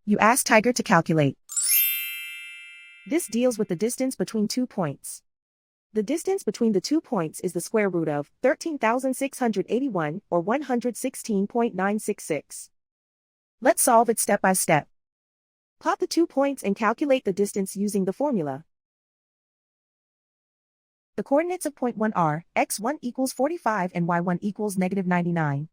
You ask Tiger to calculate. This deals with the distance between 2 points. The distance between the 2 points is the square root of 13,681 or 116.966. Let's solve it step by step. Plot the 2 points and calculate the distance using the formula. The coordinates of point 1 are x1 equals 45 and y1 equals -99.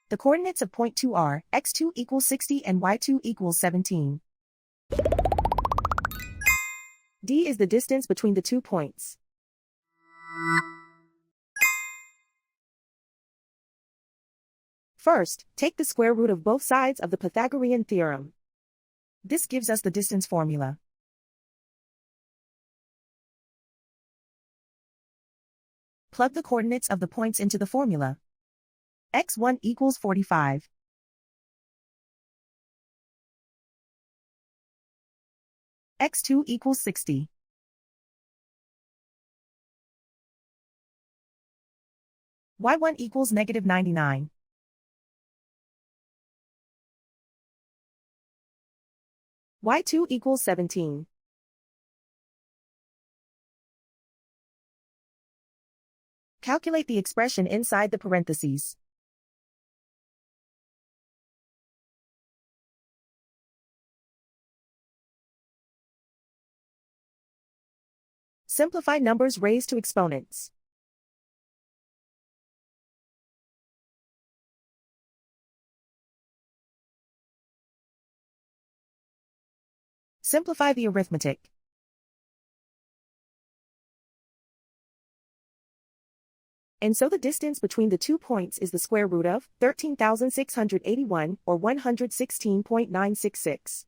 The coordinates of point 2 are x2 equals 60 and y2 equals 17. D is the distance between the 2 points. First, take the square root of both sides of the Pythagorean theorem. This gives us the distance formula. Plug the coordinates of the points into the formula. x1 equals 45. x2 equals 60. y1 equals -99. y2 equals 17. Calculate the expression inside the parentheses. Simplify numbers raised to exponents. Simplify the arithmetic. And so the distance between the 2 points is the square root of 13,681 or 116.966.